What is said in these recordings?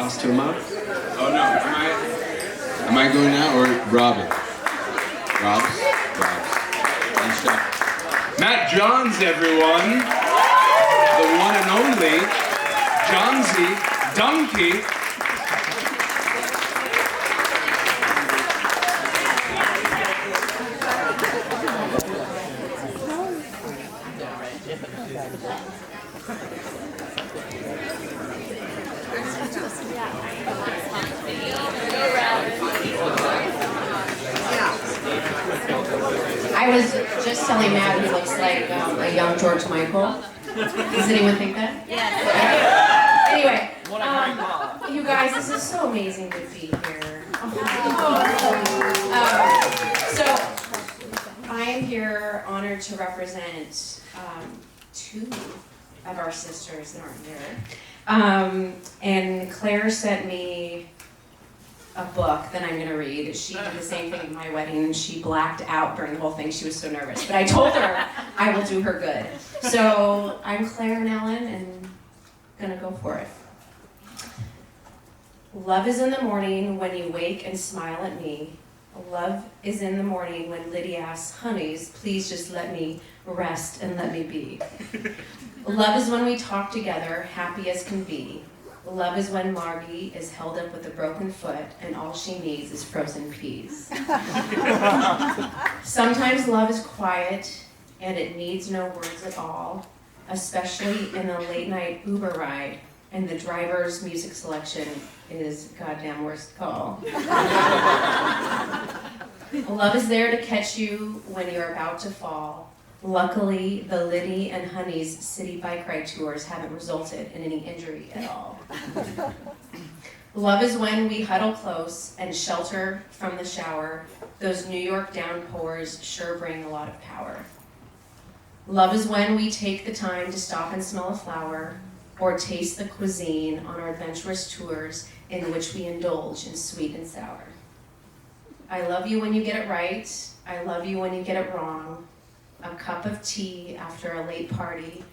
costume up? Oh no, am I going now or Robyn? Robs? Nice job. Matt Johns, everyone. The one and only Johnsy Donkey. I was just telling Matt he looks like a young George Michael. Does anyone think that? Yeah. Anyway, you guys, this is so amazing to be here. So, I am here honored to represent two of our sisters that aren't here. And Claire sent me a book that I'm going to read. She did the same thing at my wedding, and she blacked out during the whole thing. She was so nervous. But I told her I will do her good. So I'm Claire and Ellen, and I'm going to go for it. Love is in the morning when you wake and smile at me. Love is in the morning when Liddy asks, honeys, please just let me rest and let me be. Love is when we talk together, happy as can be. Love is when Margie is held up with a broken foot and all she needs is frozen peas. Sometimes love is quiet and it needs no words at all, especially in a late night Uber ride and the driver's music selection is goddamn worst call. Love is there to catch you when you're about to fall. Luckily, the Liddy and Honey's city bike ride tours haven't resulted in any injury at all. Love is when we huddle close and shelter from the shower. Those New York downpours sure bring a lot of power. Love is when we take the time to stop and smell a flower or taste the cuisine on our adventurous tours in which we indulge in sweet and sour. I love you when you get it right. I love you when you get it wrong. A cup of tea after a late party,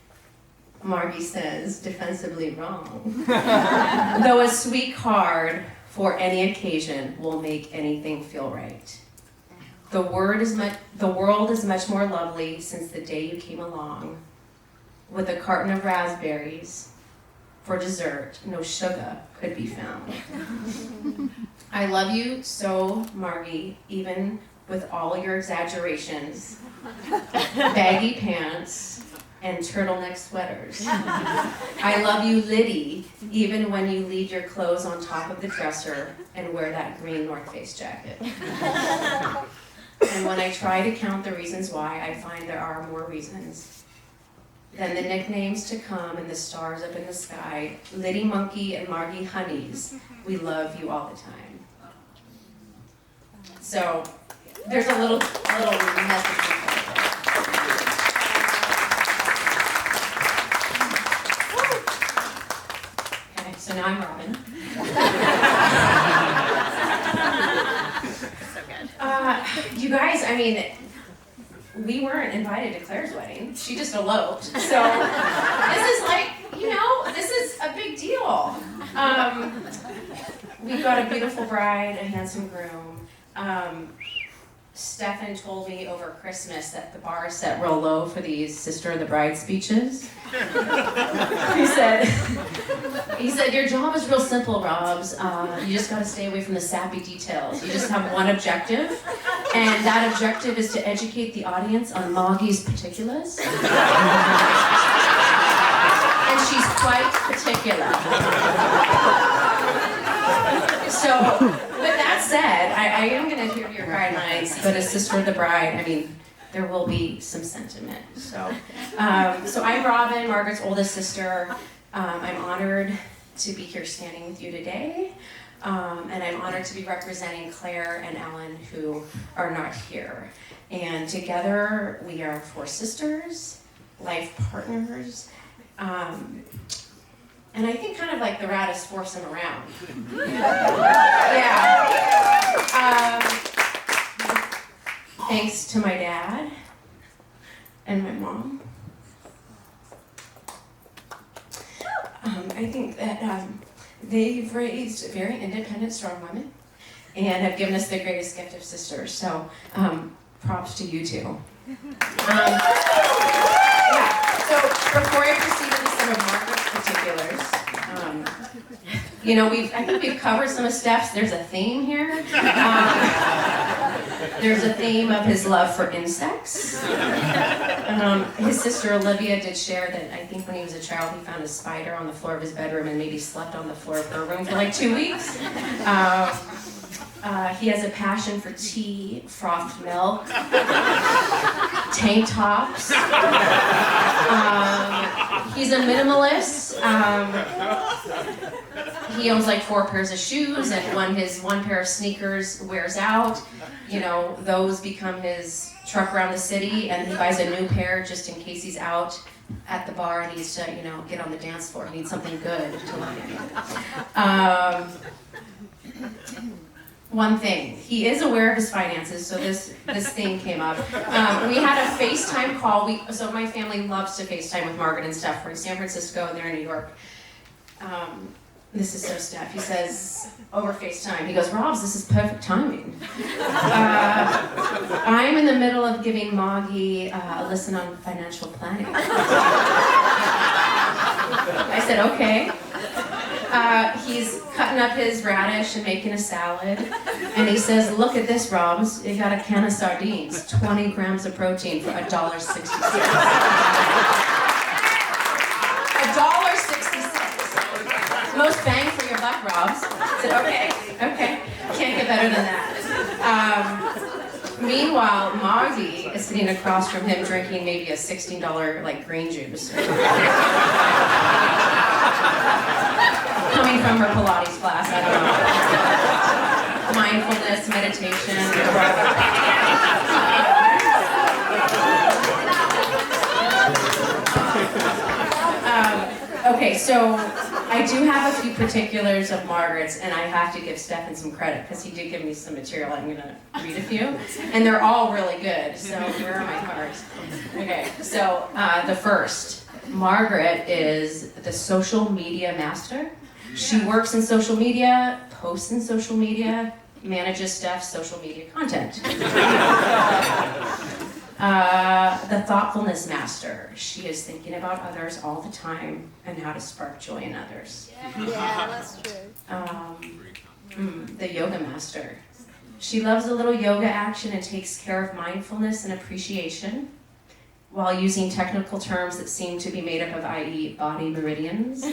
Margie says, defensively wrong. Though a sweet card for any occasion will make anything feel right. The world is much more lovely since the day you came along. With a carton of raspberries for dessert, no sugar could be found. I love you so, Margie, even with all your exaggerations, baggy pants, and turtleneck sweaters. I love you, Liddy, even when you leave your clothes on top of the dresser and wear that green North Face jacket. And when I try to count the reasons why, I find there are more reasons than the nicknames to come and the stars up in the sky. Liddy Monkey and Margie Honeys, we love you all the time. So, there's a little message. Okay, so now I'm Robyn. So good. You guys, I mean, we weren't invited to Claire's wedding. She just eloped. So this is like, this is a big deal. We've got a beautiful bride, a handsome groom. Stefan told me over Christmas that the bar is set real low for these Sister of the Bride speeches. He said, your job is real simple, Robs. You just got to stay away from the sappy details. You just have one objective, and that objective is to educate the audience on Maugie's particulars. And she's quite particular. So, with that said, I am going to hear your guidelines, but as Sister of the Bride, I mean, there will be some sentiment. So I'm Robyn, Margaret's oldest sister. I'm honored to be here standing with you today, and I'm honored to be representing Claire and Ellen, who are not here. And together, we are 4 sisters, life partners, and I think kind of like the raddest foursome around. Yeah. Thanks to my dad and my mom. I think that they've raised very independent, strong women and have given us the greatest gift of sisters. So props to you two. Yeah. So before I proceed into some of Margaret's particulars, I think we've covered some of Steph's. There's a theme here. There's a theme of his love for insects. His sister Olivia did share that I think when he was a child, he found a spider on the floor of his bedroom and maybe slept on the floor of her room for like 2 weeks. He has a passion for tea, frothed milk, tank tops. He's a minimalist. He owns like 4 pairs of shoes, and when his 1 pair of sneakers wears out, those become his truck around the city, and he buys a new pair just in case he's out at the bar and needs to, get on the dance floor. He needs something good to look at. One thing, he is aware of his finances, so this thing came up. We had a FaceTime call. So my family loves to FaceTime with Margaret and Steph. We're in San Francisco and they're in New York. This is so Steph. He says, over FaceTime, he goes, "Robs, this is perfect timing. I'm in the middle of giving Moggy a lesson on financial planning." I said, "Okay." He's cutting up his radish and making a salad, and he says, "Look at this, Robs. You got a can of sardines, 20 grams of protein for $1.66. $1.66. Most bang for your buck, Robs." I said, okay, can't get better than that. Meanwhile, Moggy is sitting across from him drinking maybe a $16 green juice. Coming from her Pilates class, I don't know. Mindfulness, meditation. Okay, so I do have a few particulars of Margaret's, and I have to give Stefan some credit because he did give me some material. I'm going to read a few, and they're all really good, so where are my cards? Okay, so the first, Margaret is the social media master. She works in social media, posts in social media, manages Steph's social media content. The thoughtfulness master. She is thinking about others all the time and how to spark joy in others. Yeah, that's true. The yoga master. She loves a little yoga action and takes care of mindfulness and appreciation while using technical terms that seem to be made up of, i.e., body meridians.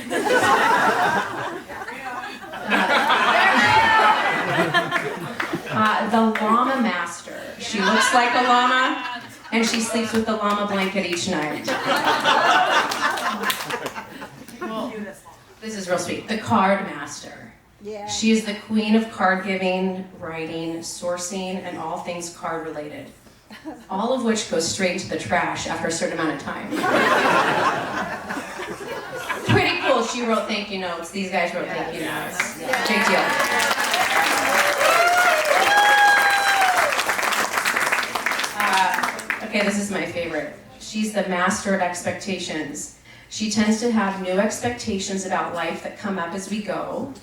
The llama master. She looks like a llama, and she sleeps with the llama blanket each night. This is real sweet. The card master. Yeah. She is the queen of card giving, writing, sourcing, and all things card related. All of which goes straight into the trash after a certain amount of time. Pretty cool. She wrote thank you notes. These guys wrote thank you notes. Big deal. Okay, this is my favorite. She's the master of expectations. She tends to have new expectations about life that come up as we go.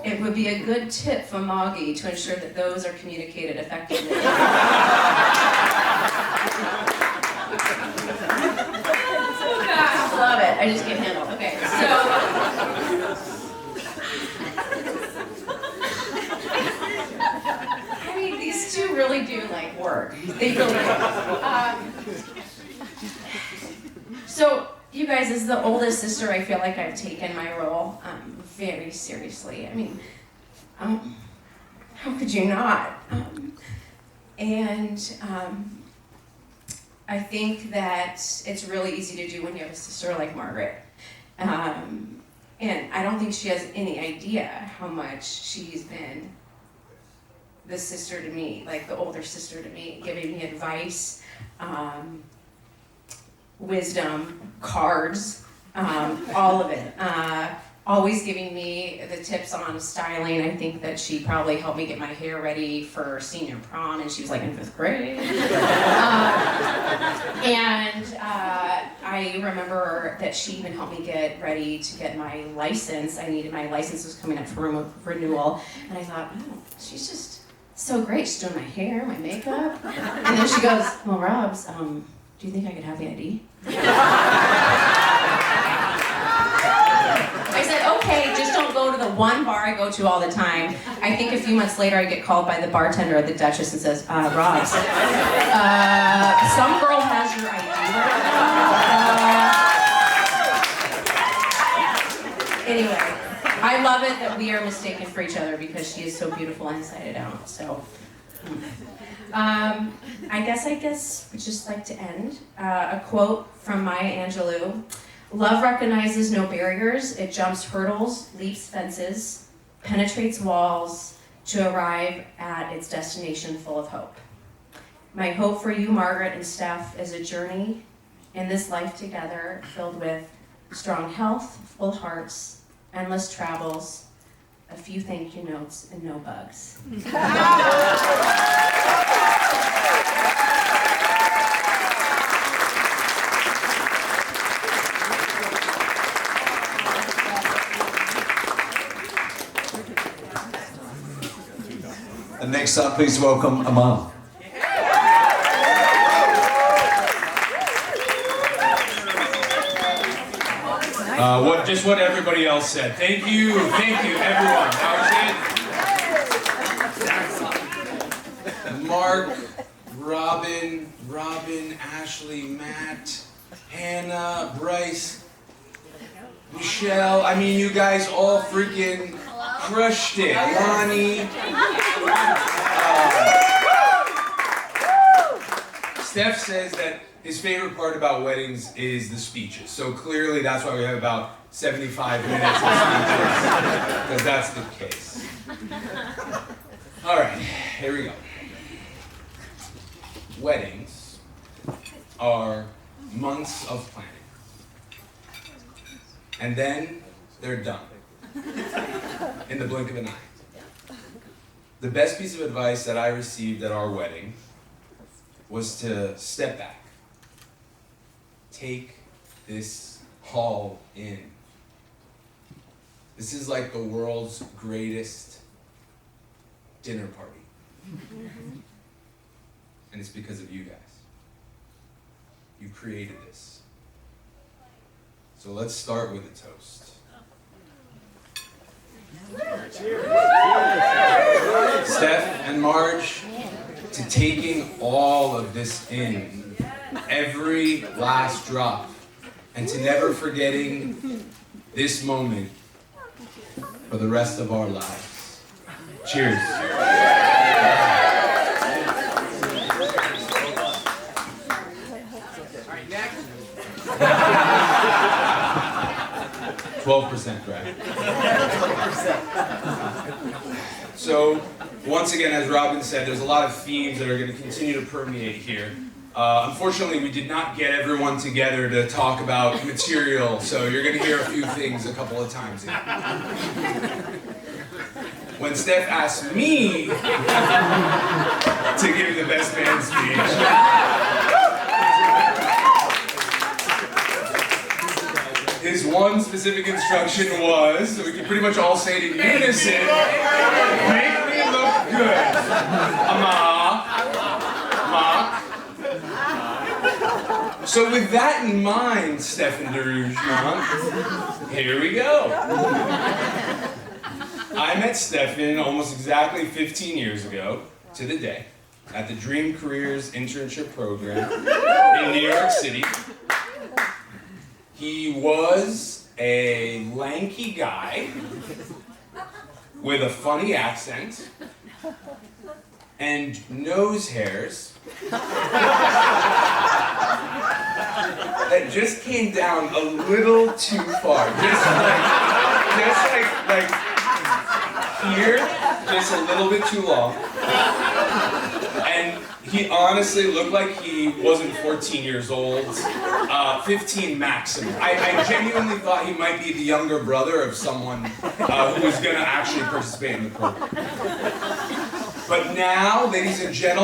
It would be a good tip for Moggy to ensure that those are communicated effectively. Love it. I just can't handle it. Okay, so. I mean, these two really do work. They really do. So, you guys, as the oldest sister, I feel like I've taken my role very seriously. I mean, how could you not? I think that it's really easy to do when you have a sister like Margaret. And I don't think she has any idea how much she's been the sister to me, the older sister to me, giving me advice, wisdom, cards, all of it. Always giving me the tips on styling. I think that she probably helped me get my hair ready for senior prom, and she was in 5th grade. I remember that she even helped me get ready to get my license. My license was coming up for renewal, and I thought, oh, she's just so great. She's doing my hair, my makeup. And then she goes, well, Robs, do you think I could have the ID? I said, okay, just don't go to the one bar I go to all the time. I think a few months later I get called by the bartender at the Duchess and says, Robs, some girl has your ID anyway, I love it that we are mistaken for each other because she is so beautiful inside and out. So, I guess we'd just like to end. A quote from Maya Angelou. Love recognizes no barriers. It jumps hurdles, leaps fences, penetrates walls to arrive at its destination full of hope. My hope for you, Margaret and Steph, is a journey in this life together filled with strong health, full hearts, endless travels, a few thank you notes, and no bugs. And next up, please welcome Amal. Just what everybody else said. Thank you, everyone. That was it. Mark, Robyn, Ashley, Matt, Hannah, Bryce, Michelle. I mean, you guys all freaking crushed it. Lonnie. Steph says that his favorite part about weddings is the speeches. So clearly that's why we have about 75 minutes of speeches, because that's the case. All right, here we go. Weddings are months of planning. And then they're done. In the blink of an eye. The best piece of advice that I received at our wedding was to step back. Take this all in. This is like the world's greatest dinner party. And it's because of you guys. You created this. So let's start with a toast. Steph and Marge, to taking all of this in, every last drop, and to never forgetting this moment for the rest of our lives. Cheers. All right, next. 12% crack. So, once again, as Robyn said, there's a lot of themes that are going to continue to permeate here. Unfortunately, we did not get everyone together to talk about material, so you're going to hear a few things a couple of times here. When Steph asked me to give the best man speech, his one specific instruction was, so we can pretty much all say it in unison, make me look good. So with that in mind, Stephen DeRougemont, here we go. I met Stephen almost exactly 15 years ago, to the day, at the Dream Careers internship program in New York City. He was a lanky guy with a funny accent and nose hairs that just came down a little too far. Just like here, just a little bit too long. And he honestly looked like he wasn't 14 years old, 15 maximum. I genuinely thought he might be the younger brother of someone who was going to actually participate in the program. But now, ladies and gentlemen,